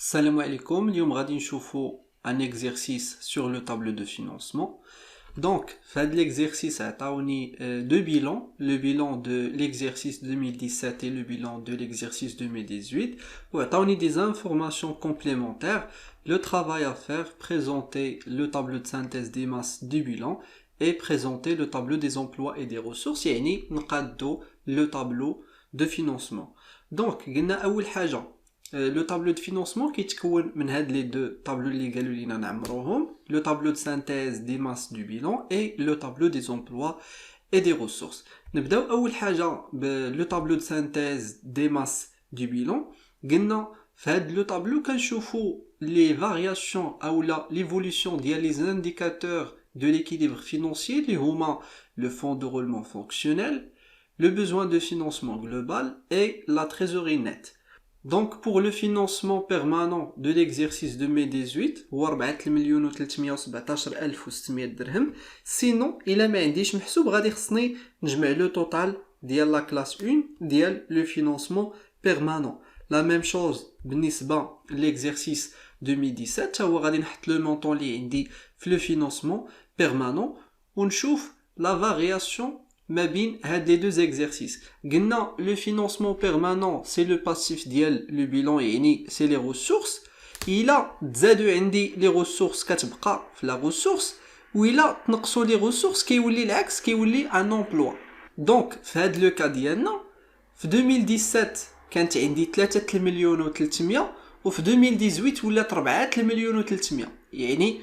Salam alaikum, اليوم غادي نشوفوا un exercice sur le tableau de financement. Donc, fait l'exercice عطاوني deux bilans, le bilan de l'exercice 2017 et le bilan de l'exercice 2018. وعطاوني des informations complémentaires, le travail à faire, présenter le tableau de synthèse des masses du bilan et présenter le tableau des emplois et des ressources, يعني نقادو le tableau de financement. Donc, قلنا أول حاجة le tableau de financement qui تكون من هاد les deux tableaux اللي قالوا لينا نعمروهم, le tableau de synthèse des masses du bilan et le tableau des emplois et des ressources. نبداو أول حاجة le tableau de synthèse des masses du bilan. قلنا في هاد le tableau كنشوفوا les variations أو l'évolution ديال les indicateurs de l'équilibre financier اللي هما le fonds de roulement fonctionnel, le besoin de financement global et la trésorerie nette. Donc pour le financement permanent de l'exercice de mai 18 هو 4,317,600 درهم. Sinon إلا ما عنديش محسوب غادي خصني نجمع لو توتال ديال لا كلاس 1 ديال لو financement permanent. La même chose بالنسبة l'exercice 2017 هو غادي نحط لو مونطون اللي عندي في لو financement permanent ونشوف la variation ما بين هاد les deux exercices. قلنا le financement permanent c'est le passif ديال le bilan يعني c'est les ressources. إلا تزادوا عندي les ressources كتبقى في la ressource وإلا تنقصوا les ressources كيولي العكس كيولي un emploi. Donc في هاد le cas ديالنا في 2017 كانت عندي 3 مليون و 300 وفي 2018 ولات 4 مليون و 300 يعني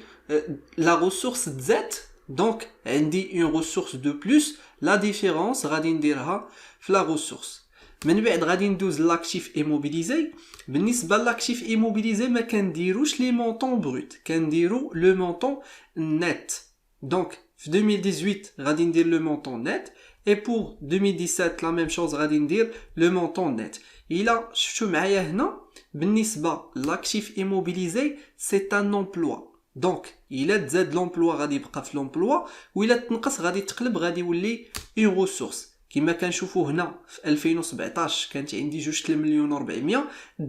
la ressource تزاد. Donc عندي une ressource de plus. La différence غادي نديرها في la ressource. من بعد غادي ندوز l'actif immobilisé. بالنسبة l'actif immobilisé ما كنديروش les montants bruts, كنديرو le montant net. Donc في 2018 غادي ندير le montant net et pour 2017 la même chose غادي ندير le montant net. إلا شفتو معايا هنا بالنسبة l'actif immobilisé c'est un emploi. دونك الا تزاد لومبلوا غادي يبقى في لومبلوا وإلا تنقص غادي تقلب غادي يولي اون ريسورس. كما كنشوفوا هنا في 2017 كانت عندي 2 مليون و 400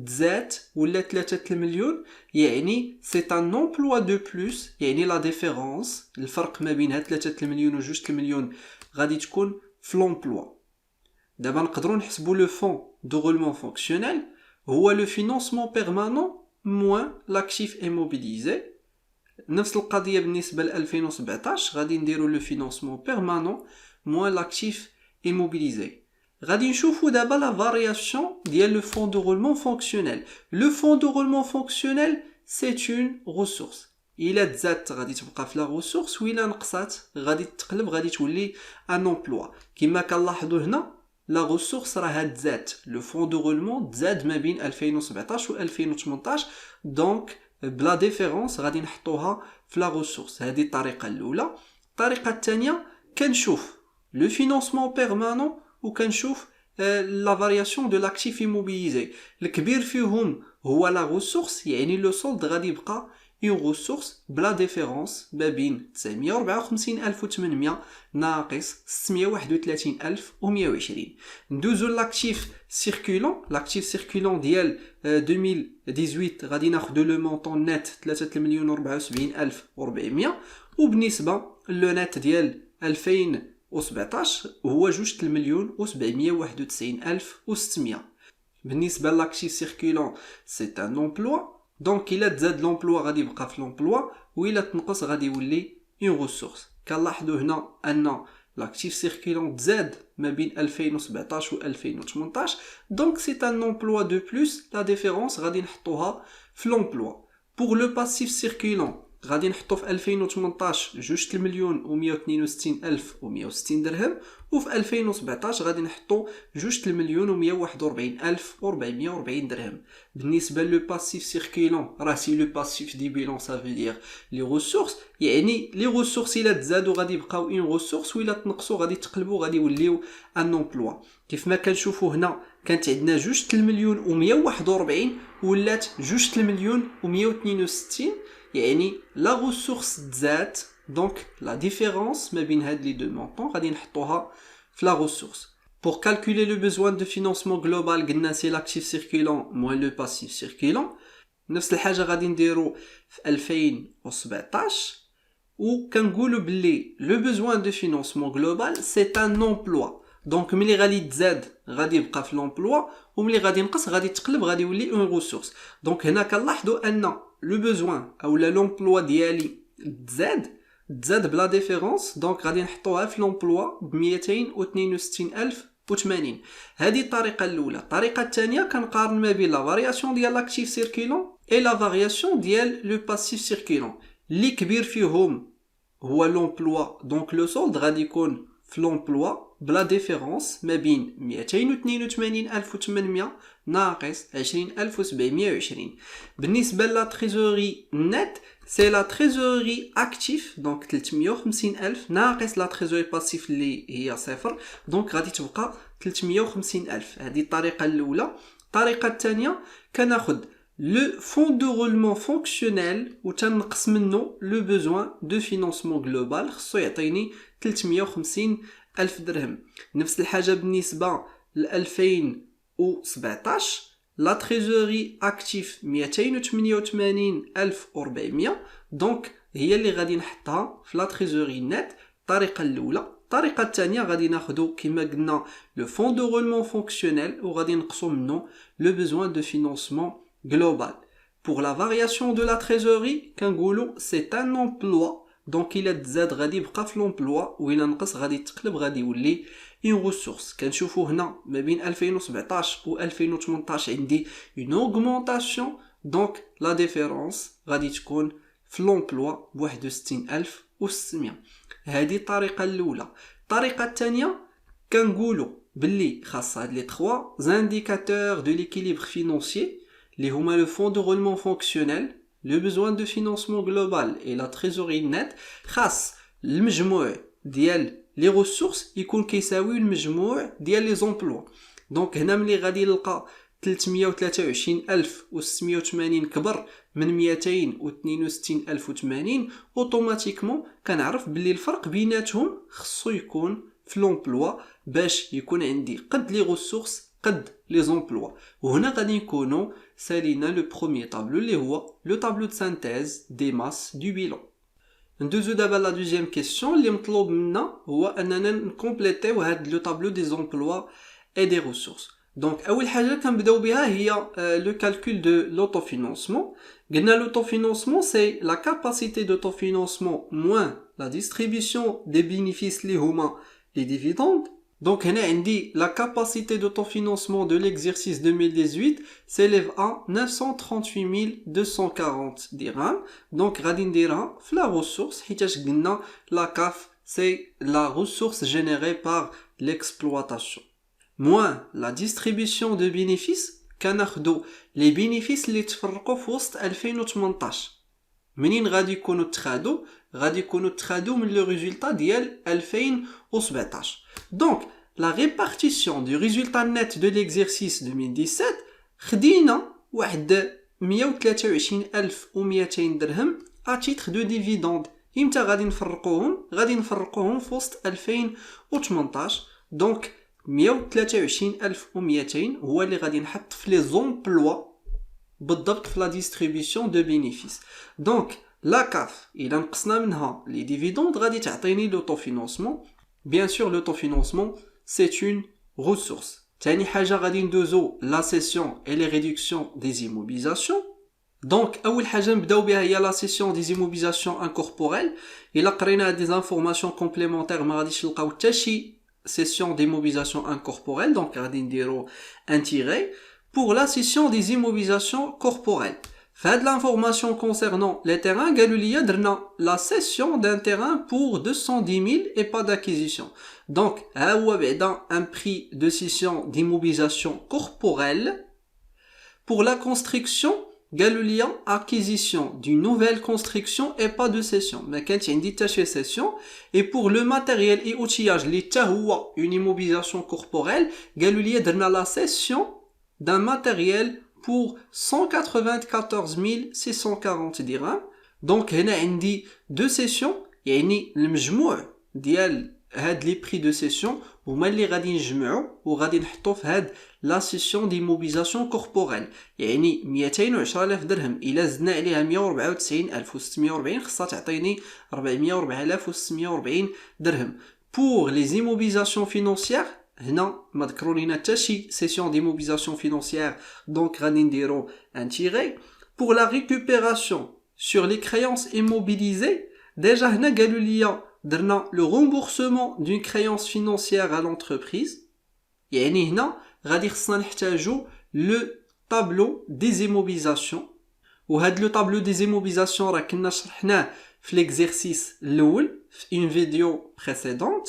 تزاد ولا 3 مليون يعني سي ان امبلوا دو بلس يعني لا ديفيرونس الفرق ما بين هاد 3 مليون و 2 مليون غادي تكون في لومبلوا. دابا نقدروا نحسبوا لو فون دو رولمون فونكسيونيل هو لو فينانسمون بيرمانون موان لاكتيف ايموبيليزي. نفس القضية بالنسبة ل 2017 غادي نديرو لو فينانسمون بيرمانون موان لاكتيف ايموبيليزي. غادي نشوفو دابا لا فارياسيون ديال لو فون دو رولمون فونكسيونيل. لو فون دو رولمون فونكسيونيل سي اون ريسورس. إلا تزادت غادي تبقى في لا ريسورس وإلا نقصات غادي تقلب غادي تولي ان امبلوا. كما كنلاحظوا هنا لا ريسورس راها تزاد. لو فون دو رولمون تزاد ما بين 2017 و 2018 دونك بلا ديفيرونس غادي نحطوها في لا ريسورس. هذه الطريقه الاولى. الطريقه الثانيه كنشوف لو فينانسمون بيرمانون وكنشوف لا فارياسيون دو لاكتيف ايموبيليزي. الكبير فيهم هو لا ريسورس يعني لو سولد غادي يبقى اون ريسورس بلا ديفيرونس ما بين 954800 ناقص 631120. ندوزو لاكتيف سيركولون. لاكتيف سيركولون ديال 2018 غادي ناخدو لو مونطون نت 3 مليون و 74400 وبالنسبه لو نت ديال 2017 هو 2 مليون و 791600. بالنسبه لاكتيف سيركولون سي ان امبلوا دونك إلا تزاد لومبلوا غادي يبقى في لومبلوا وإلا تنقص غادي يولي اون ريسورس. كنلاحظوا هنا ان لاكتيف سيركولون تزاد ما بين 2017 و 2018 دونك سي ان امبلوا دو بلس. لا ديفيرونس غادي نحطوها في لومبلوا. بور لو باسيف سيركولون غادي نحطو في 2018 2 مليون و 162160 درهم وفي 2017 غادي نحطو 2 مليون و 141440 درهم. بالنسبه لو باسيف سيركولون راه سي لو باسيف دي بيلون سافو دير لي ريسورس يعني لي ريسورس الا تزادوا غادي يبقاو اون ريسورس وإلا تنقصوا غادي تقلبوا غادي يوليو ان امبلوا. كيف ما كنشوفوا هنا كانت عندنا 2 مليون و 141 ولات 2 مليون و 162 يعني لا ريسورس تزاد دونك لا ديفيرونس ما بين هاد لي دو مونطون غادي نحطوها في لا ريسورس. Pour calculer le besoin de financement global قلنا سي l'actif circulant moins le passif circulant. نفس الحاجه غادي نديرو في 2017 وكنقولوا باللي لو بوزوان دو فينانسمون جلوبال سي ان امبلوا. دونك ملي غادي تزاد غادي يبقى في لومبلوا وملي غادي ينقص غادي تقلب غادي يولي اون ريسورس. دونك هنا كنلاحظوا ان لو بوزوان او لومبلوا ديالي تزاد بلا ديفيرونس. دونك غادي نحطوها في لومبلوا ب 262080. هذه الطريقه الاولى. الطريقه الثانيه كنقارن ما بين لا فارياسيون ديال لاكتيف سيركيلون اي لا فارياسيون ديال لو باسيف سيركيلون. اللي كبير فيهم هو لومبلوا. دونك لو سولد غادي يكون في لومبلوا بلا ديفيرونس ما بين 282800 ناقص 20720. بالنسبه لا تريزوري نت سي لا تريزوري اكتيف دونك 350000 ناقص لا تريزوري باسيف اللي هي صفر. دونك غادي تبقى 350000. هذه الطريقه الاولى. الطريقه الثانيه كناخذ le fonds de roulement fonctionnel وتنقص منه le besoin de financement global خصو يعطيني 350 ألف درهم. نفس الحاجة بالنسبة ل 2017 لا تريزوري اكتيف 288400 دونك هي اللي غادي نحطها في لا تريزوري نت. الطريقة الأولى. الطريقة الثانية غادي ناخدو كما قلنا le fonds de roulement fonctionnel وغادي نقصو منه le besoin de financement global. Pour la variation de la trésorerie, كنقولوا c'est un emploi. Donc il a تزاد غادي يبقى في l'emploi وإلا نقص غادي تقلب غادي يولي une ressource. كنشوفوا هنا ما بين 2017 و 2018 عندي une augmentation. donc la différence غادي تكون في l'emploi ب 61600. هذه الطريقة الأولى. الطريقة الثانية كنقولوا باللي خاص هاد لي 3 indicateurs de l'équilibre financier اللي هما le fonds de roulement fonctionnel, le besoin de financement global et la trésorerie nette خاص المجموع ديال لي ressources يكون كيساوي المجموع ديال لي زومبلوا. دونك هنا ملي غادي نلقى 323680 كبر من 262080 اوتوماتيكمون كنعرف باللي الفرق بيناتهم خصو يكون في لومبلوا باش يكون عندي قد لي ressources قد لي زومبلوا. وهنا غادي نكونوا سالينا لو بروميير طابلو اللي هو لو طابلو دو سانتيز دي ماس دو بيلون. ندوزو دابا لا دوزيام كيسيون اللي مطلوب منا هو اننا نكومبليتيو هاد لو طابلو دي زومبلوا اي دي ريسورس. دونك اول حاجه كنبداو بها هي لو كالكول دو لوتوفينانسمون. قلنا لوتوفينانسمون سي لا كاباسيتي دوتوفينانسمون موان لا ديستريبيسيون دي بينيفيس اللي هما لي ديفيدوند. Donc, la capacité d'autofinancement de l'exercice 2018 s'élève à 938 240 dirhams. Donc, radindira, la ressource, la CAF, c'est la ressource générée par l'exploitation. Moins la distribution de bénéfices, les bénéfices les تفرقوا في وسط 2018. منين غادي يكونوا تخادو من le résultat ديال 2017. Donc, la répartition du résultat net de l'exercice 2017 خدينا واحد 123200 درهم à titre de dividende. إمتى غادي نفرقوهم في وسط 2018. donc 123200 هو اللي غادي نحط في لي زومبلوا بالضبط في لا ديستريبيسيون دو بينيفيس. دونك لا كاف الا نقصنا منها لي ديفيدوند غادي تعطيني لوطوفينانسمون. بيان سور لوطوفينانسمون c'est une ressource. تاني حاجة غادي ندوزو la cession et les réductions des immobilisations. Donc أول حاجة نبداو بها هي la cession des immobilisations incorporelles. إلا قرينا des informations complémentaires ما غاديش نلقاو حتى شي cession d'immobilisation incorporelle. donc غادي نديرو un tiret pour la cession des immobilisations corporelles. Fait l'information concernant les terrains, Galulia drna la cession d'un terrain pour 210 000 et pas d'acquisition. Donc, un prix de cession d'immobilisation corporelle. Pour la construction, Galulia acquisition d'une nouvelle construction et pas de cession. Mais quand il y a une cession, et pour le matériel et outillage, l'état ou une immobilisation corporelle, Galulia drna la cession d'un matériel pour 194 640 dirhams. donc هنا عندي deux sessions يعني المجموع ديال هاد لي بري دو سيسيون هما اللي غادي نجمعو وغادي نحطو في هاد لا سيسيون ديموبيليزاسيون كوربوريل. يعني 210,000 درهم الا زدنا عليها 194,640 خصها تعطيني 404,640 درهم. بور لي زيموبيليزاسيون فينونسيير هنا ما ذكروا لينا حتى شي سيسيون ديموبيليزاسيون فينونسيير، دونك غادي نديرو ان تيري. بور لا ريكوبيراسيون sur les créances immobilisées, déjà هنا قالوا لي درنا le remboursement d'une créance financière à l'entreprise. يعني هنا غادي خصنا نحتاجو le tableau des immobilisations. وهاد لو طابلو دي زيموبيليزاسيون راه كنا شرحناه في ليكزيرسيس الاول في اون فيديو بريسيدونت.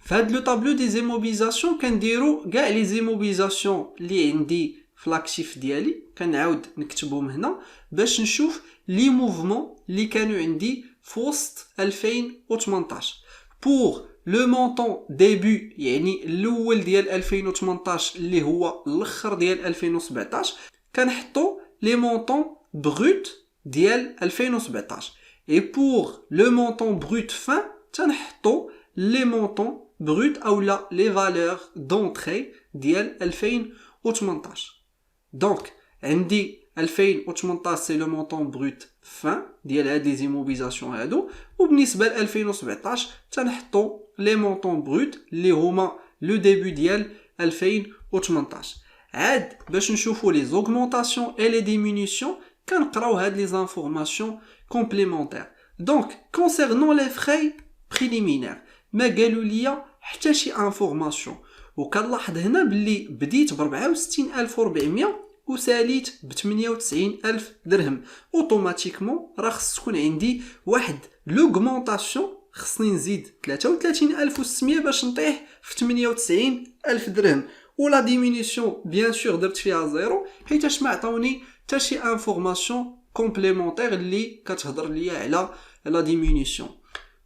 فهاد لو طابلو دي زيموبيليزاسيون كنديرو كاع لي زيموبيليزاسيون اللي عندي في لاكتيف ديالي، كنعاود نكتبهم هنا باش نشوف لي موفمون اللي كانوا عندي في وسط 2018. بور لو مونطون ديبي يعني الاول ديال 2018 اللي هو الاخر ديال 2017 كنحطو لي مونطون brut ديال 2017. et pour le montant brut fin تنحطو les montants brut ou les valeurs d'entrée ديال 2018. donc عندي 2018 c'est le montant brut fin ديال هاد لي زيموبيليزاسيون هادو، وبالنسبه ل 2017 تنحطو les montants bruts اللي هما le début ديال 2018. عاد باش نشوفو les augmentations et les diminutions كنقراو هاد les informations complémentaires. donc concernant les frais préliminaires ما قالوا لي حتى شي انفورماسيون، وكنلاحظ هنا باللي بديت ب 64,400 وساليت ب 98,000 درهم. اوتوماتيكمون راه خص تكون عندي واحد لوغمونطاسيون، خصني نزيد 33,600 باش نطيح في 98,000 درهم. ولا ديمينيسيون بيان سور درت فيها زيرو حيتاش ما عطاوني حتى شي انفورماسيون كومبليمونتير اللي كتهضر ليا على لا ديمينيسيون.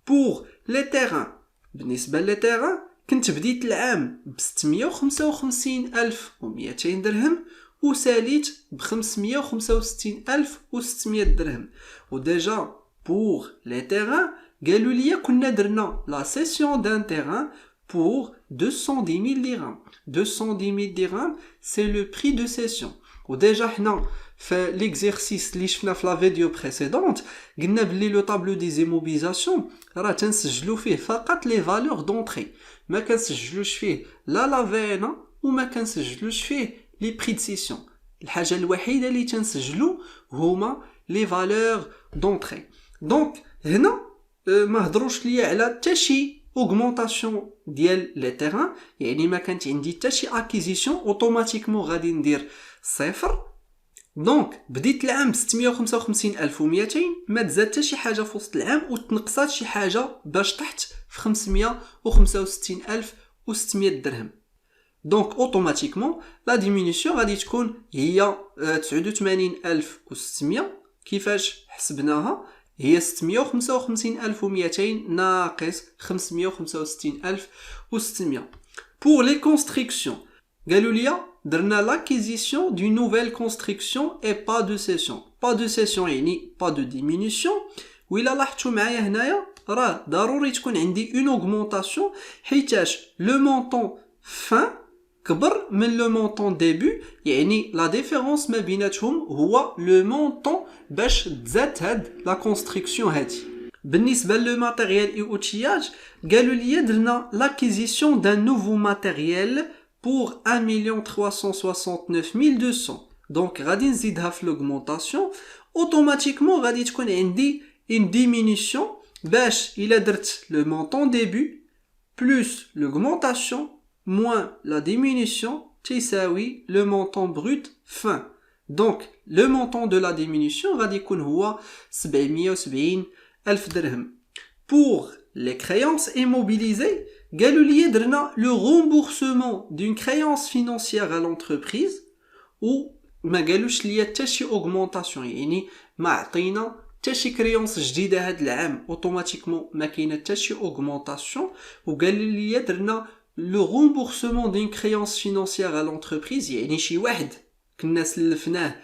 بور لي تيران بالنسبه لي تيران كنت بديت العام ب 655,200 درهم وساليت ب 565,600 درهم. وديجا بور لي تيران قالوا لي كنا درنا لا سيسيون دان تيران pour 210,000 dirhams. 210,000 dirhams, c'est le prix de cession. Ou déjà, fait l'exercice اللي شفنا في la vidéo précédente, قلنا بلي le tableau des immobilisations راه تنسجلو فيه فقط les valeurs d'entrée. ما كنسجلوش فيه لا لا فينا وما كنسجلوش فيه les prix de cession. الحاجة الوحيدة اللي تنسجلو هما les valeurs d'entrée. donc هنا ما هضروش ليا على حتى شي augmentation ديال لي تيران، يعني ما كانت عندي حتى شي اكيزيسيون، اوتوماتيكمون غادي ندير صفر. دونك بديت العام ب 655,200 ما تزاد حتى شي حاجه في وسط العام وتنقصات شي حاجه باش طحت في 565,600 درهم. دونك اوتوماتيكمون لا ديمينيسيون غادي تكون هي 89,600. كيفاش حسبناها؟ هي 655,200 ناقص 565,600. pour les constructions قالوا لي درنا l'acquisition d'une nouvelle construction et pas de cession. pas de cession يعني pas de diminution. وإلا لاحظتوا معايا هنايا راه ضروري تكون عندي une augmentation حيتاش le montant fin كبر من لو مونطون ديبي، يعني لا ديفيرونس ما بيناتهم هو لو مونطون باش تزاد هاد لا كونستركسيون هادي. بالنسبه لو ماتيريال اي اوتياج قالوا لي درنا لاكيزيسيون دان نوفو ماتيريال بور 1,369,200. دونك غادي نزيدها في لوغمونطاسيون، اوتوماتيكمون غادي تكون عندي اون ديمينيسيون باش الا درت لو مونطون ديبي بلس لوغمونطاسيون moins la diminution تساوي le montant brut fin. donc le montant de la diminution غادي يكون هو 770,000 درهم. pour les créances immobilisées قالوا لي درنا le remboursement d'une créance financière à l'entreprise و ما قالوش لي حتى شي augmentation، يعني ما عطينا حتى شي كريونس جديده هذا العام، اوتوماتيكمون ما كاينه حتى شي augmentation. وقالوا لي درنا le remboursement d'une créance financière à l'entreprise، يعني شي واحد كنا سلفناه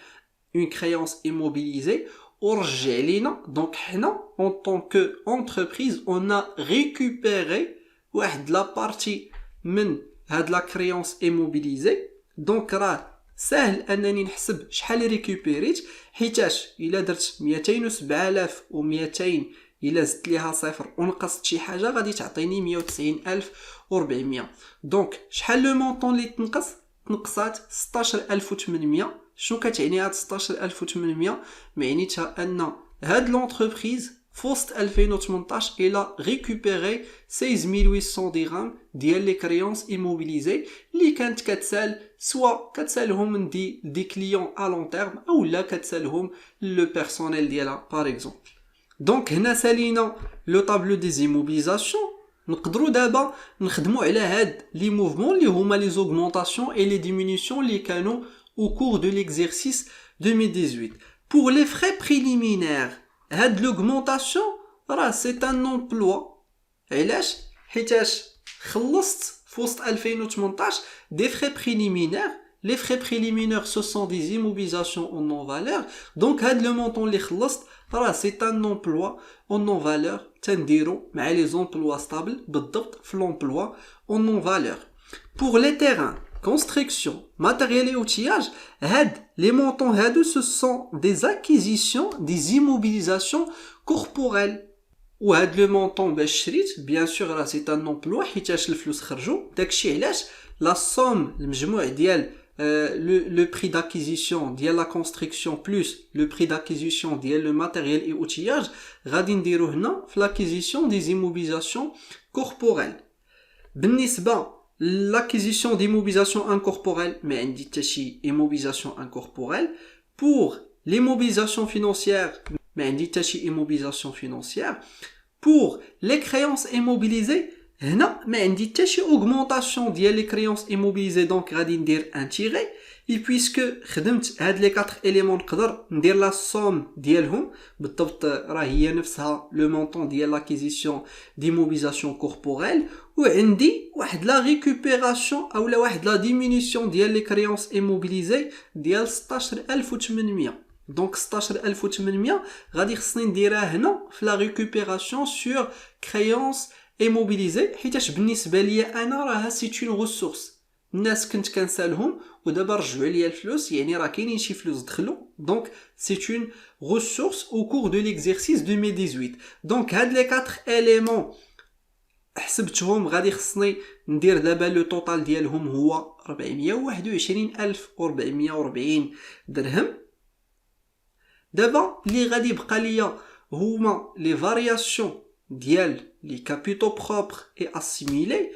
une créance immobilisée ورجع لينا. donc حنا en tant que entreprise on a récupéré واحد لا بارتي من هاد لا كريونس ايموبيليزي. دونك راه ساهل انني نحسب شحال ريكوبيريت، حيتاش الا درت 207200 الا زدت ليها صفر ونقصت شي حاجه غادي تعطيني 190400. دونك شحال لو مونطون اللي تنقصات 16800. شنو كتعني هاد 16800؟ معنيتها ان هاد لونتربريز في وسط 2018 الى ريكوبيري 16800 درهم ديال لي كريونس ايموبيليزي اللي كانت كتسال سوا كتسالهم من دي كليون ا لون تيرم او لا كتسالهم لو بيرسونيل ديالها باغ اكزومبل. دونك هنا سالينا لو طابلو دي زيموبيليزاسيون. نقدروا دابا نخدموا على هاد لي موفمون اللي هما لي زوغمونطاسيون اي لي ديمينيسيون اللي كانوا au cours de l'exercice 2018. Pour les frais préliminaires, هاد l'augmentation راه c'est un emploi. علاش؟ حيتاش خلصت في وسط 2018 des frais préliminaires. Les frais préliminaires ce sont des immobilisations en non-valeur. Donc هاد le montant اللي خلصت راه c'est un emploi en non-valeur تنديرو مع les emplois stables بالضبط في l'emploi en non-valeur. Pour les terrains, construction, matériel et outillage, les montants ce sont des acquisitions, des immobilisations corporelles. Ou le montant bien sûr là c'est un emploi حيتاش الفلوس خرجوا داكشي علاش la somme المجموع ديال le prix d'acquisition ديال la construction plus le prix d'acquisition ديال le matériel et outillage غادي نديرو هنا في l'acquisition des immobilisations corporelles. بالنسبة l'acquisition d'immobilisation incorporelle, mais on dit tachi immobilisation incorporelle. Pour l'immobilisation financière, mais on dit tachi immobilisation financière. Pour les créances immobilisées, هنا ما عندي حتى شي augmentation ديال les créances immobilisées, donc غادي ندير un tiré. Et puisque خدمت هاد les 4 éléments نقدر ندير la somme ديالهم بالضبط راه هي نفسها le montant ديال l'acquisition d'immobilisation corporelle. وعندي واحد لا ريكوبيراسيون اولا واحد لا ديمينيسيون ديال لي كريونس ايموبيليزي ديال 16800. دونك 16800 غادي خصني نديرها هنا في لا ريكوبيراسيون سور كريونس ايموبيليزي حيتاش بالنسبه ليا انا راها سيت اون ريسورس. الناس كنت كنسالهم ودابا رجعوا ليا الفلوس، يعني راه كاينين شي فلوس دخلوا. دونك سيت اون ريسورس او كور دو ليكزيرسيس 2018. دونك هاد لي 4 éléments حسبتهم غادي خصني ندير دابا لو توتال ديالهم هو 421440 درهم. دابا اللي غادي يبقى ليا هما لي فارياسيون ديال لي كابيتو بروبر اي اسيميلي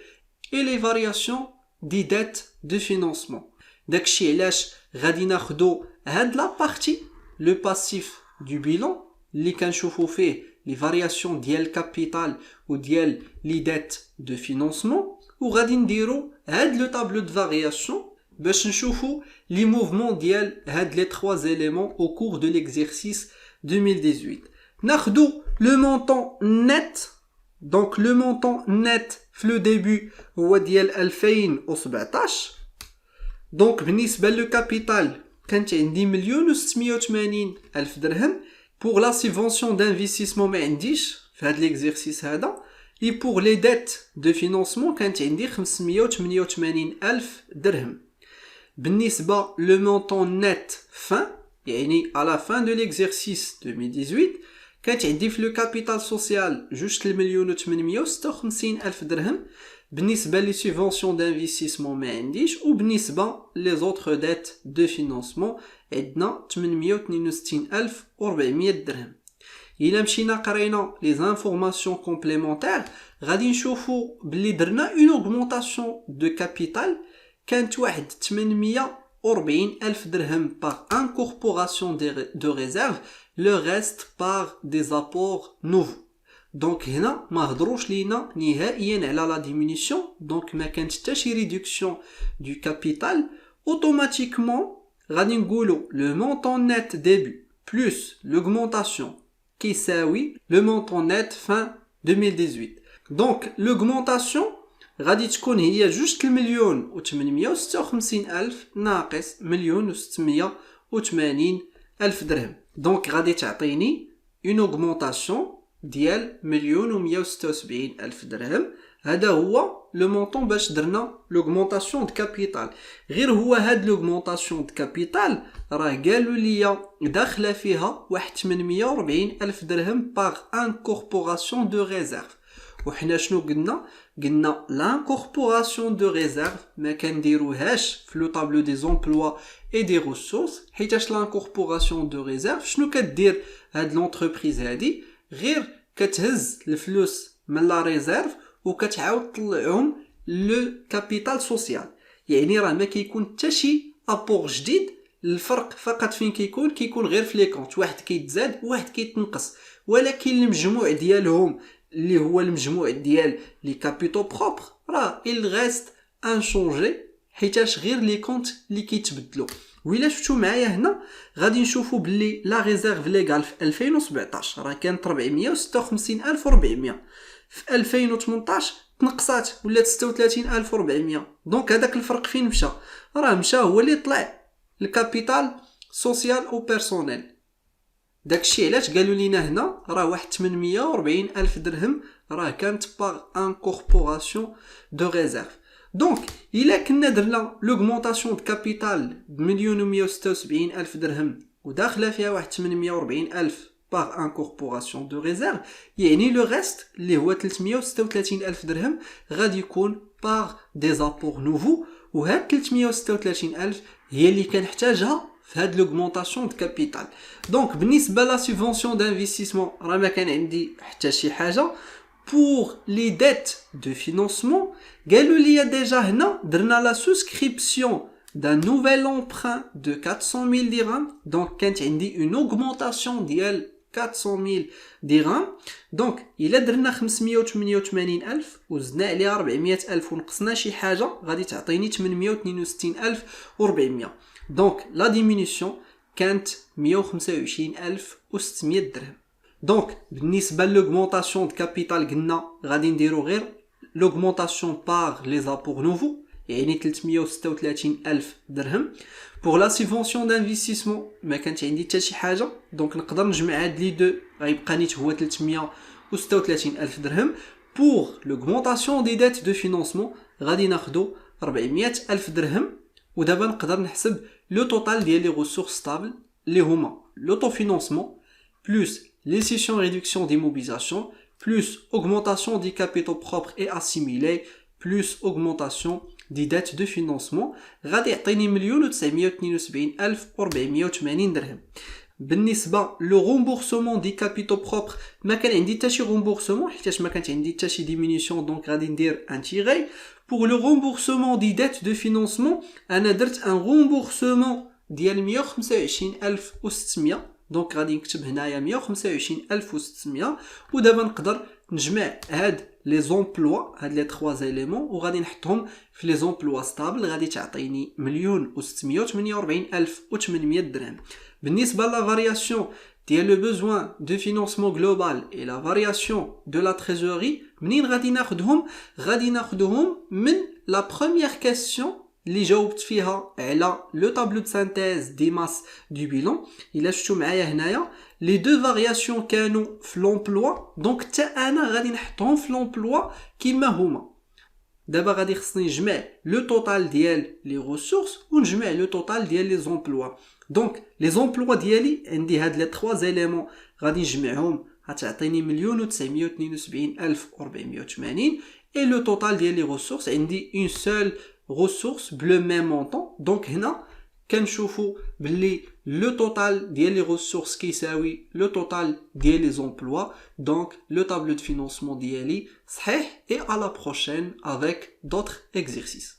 اي لي فارياسيون دي ديت دو فينانسمون. داكشي علاش غادي ناخدو هاد لا بارتي لو باسيف دو بيلون اللي كنشوفو فيه les variations ديال capital ou ديال les dettes de financement وغادي نديرو هاد لو طابلو de variation باش نشوفو les mouvements ديال هاد les 3 éléments au cours de l'exercice 2018. ناخدو le montant net. Donc le montant net في le début هو ديال 2017. Donc بالنسبة لو capital كانت عندي 1,680,000 درهم. Pour la subvention d'investissement ما عنديش في هذا l'exercice هذا. Et pour les dettes de financement كانت عندي 588,000 درهم. بالنسبة le montant net fin يعني à la fin de l'exercice 2018 كانت عندي في le capital social جوج 1,856,000 درهم. بالنسبة لي subventions d'investissement ما عنديش. وبالنسبة les autres dettes de financement عندنا 862,400 درهم. إلا مشينا قرينا les informations complémentaires غادي نشوفو بلي درنا une augmentation de capital كانت واحد 840,000 درهم par incorporation de réserve, le reste par des apports nouveaux. دونك هنا ما هضروش لينا نهائيا على لا ديمينيسيون. دونك ما كانت حتى شي ريدكسيون دو كابيتال. اوتوماتيكمون غادي نقولو لو مونطون نت ديبي بلس لوغمونطاسيون كيساوي لو مونطون نت فان 2018. دونك لوغمونطاسيون غادي تكون هي 2,856,000 ناقص 1,680,000 درهم. دونك غادي تعطيني اون اوغمونطاسيون ديال 1,176,000 درهم. هذا هو لو مونطون باش درنا لوغمونطاسيون د كابيتال. غير هو هاد لوغمونطاسيون د كابيتال راه قالوا لي داخله فيها واحد 840 الف درهم باغ انكوربوراسيون دو ريزيرف. وحنا شنو قلنا لانكوربوراسيون دو ريزيرف ما كنديروهاش في لو طابلو دي زومبلوا اي دي ريسورس، حيتاش لانكوربوراسيون دو ريزيرف شنو كدير هاد لونتربريز هادي؟ غير كتهز الفلوس من لا ريزيرف وكتعاود تطلعهم لو كابيتال سوسيال. يعني راه ما كيكون حتى شي ابور جديد، الفرق فقط فين كيكون غير في لي كونط، واحد كيتزاد وواحد كيتنقص، ولكن المجموع ديالهم اللي هو المجموع ديال لي كابيتو بروبر راه il reste inchangé حيتاش غير لي كونط اللي كيتبدلوا. وإلا شفتوا معايا هنا غادي نشوفوا باللي لا ريزيرف ليغال في 2017 راه كانت 456400، في 2018 تنقصات ولات 36400. دونك هذاك الفرق فين مشى؟ راه مشى هو اللي طلع الكابيتال سوسيال او بيرسونيل. داكشي علاش قالوا لينا هنا راه واحد 840 الف درهم راه كانت باغ انكوربوراسيون دو ريزيرف. دونك الا كنا درنا لوغمونطاسيون د كابيتال بمليون و176 الف درهم وداخله فيها واحد 840 الف باغ انكوربوراسيون دو ريزيرف، يعني لو ريست اللي هو 336 الف درهم غادي يكون باغ دي زابور نوفو. وهاد 336 الف هي اللي كنحتاجها في هاد لوغمونطاسيون د كابيتال. دونك بالنسبه لا سوبفونسيون دانفستيسمون راه ما كان عندي حتى شي حاجه. pour les dettes de financement قالوا لي déjà هنا درنا la souscription d'un nouvel emprunt de 400 000 dirhams. donc كانت عندي une augmentation ديال 400 000 dirhams. donc إلا درنا 588 ألف وزدنا عليها 400 ألف ونقصنا شي حاجة غادي تعطيني 862 ألف و400. donc la diminution كانت 125 ألف و600 درهم. دونك بالنسبه لوغمونطاسيون د كابيتال قلنا غادي نديرو غير لوغمونطاسيون باغ لي زابور نوفو، يعني 336 الف درهم. بور لا سوبفونسيون دانفستيسمون ما كانت عندي حتى شي حاجه، دونك نقدر نجمع هاد لي دو غيبقى نيت هو 336 الف درهم. بور لوغمونطاسيون دي ديت دو فينانسمون غادي ناخدو 400 الف درهم. ودابا نقدر نحسب لو توتال ديال لي ريسورس ستابل اللي هما لوطو فينانسمون بلس les sessions réduction d'immobilisation, plus augmentation des capitaux propres et assimilés, plus augmentation des dettes de financement, غادي يعطيني 1,972,480 درهم. بالنسبة لو رومبورسمون دي كابيتو بروبر ما كان عندي حتى شي رومبورسمون حيتاش ما كانت عندي حتى شي ديمينيسيون، دونك غادي ندير ان تيغي. بور لو رومبورسمون دي ديت دو فينانسمون انا درت ان رومبورسمون ديال 125,600. دونك غادي نكتب هنايا 125,600. ودابا نقدر نجمع هاد لي زومبلوا هاد لي 3 زيليمون وغادي نحطهم في لي زومبلوا ستابل غادي تعطيني 1,648,800 درهم. بالنسبه لا فارياسيون ديال لو بوزوان دو فينانسمون جلوبال اي لا فارياسيون دو لا تريزوري منين غادي ناخذهم من لا بروميير كيسيون اللي جاوبت فيها على لو طابلو دو سانتيز دي ماس دو بيلون. الا شفتوا معايا هنايا لي دو فارياسيون كانوا في لومبلوا، دونك حتى انا غادي نحطهم في لومبلوا كيما هما. دابا غادي خصني نجمع لو توتال ديال لي ريسورس ونجمع لو توتال ديال لي زومبلوا. دونك لي زومبلوا ديالي عندي هاد لي 3 زيليمون غادي نجمعهم غتعطيني 1,972,480. اي لو توتال ديال لي ريسورس عندي اون سول ressources bleu même montant. donc هنا كنشوفوا باللي le total ديال les ressources كيساوي le total ديال les emplois. donc le tableau de financement ديالي صحيح. et à la prochaine avec d'autres exercices.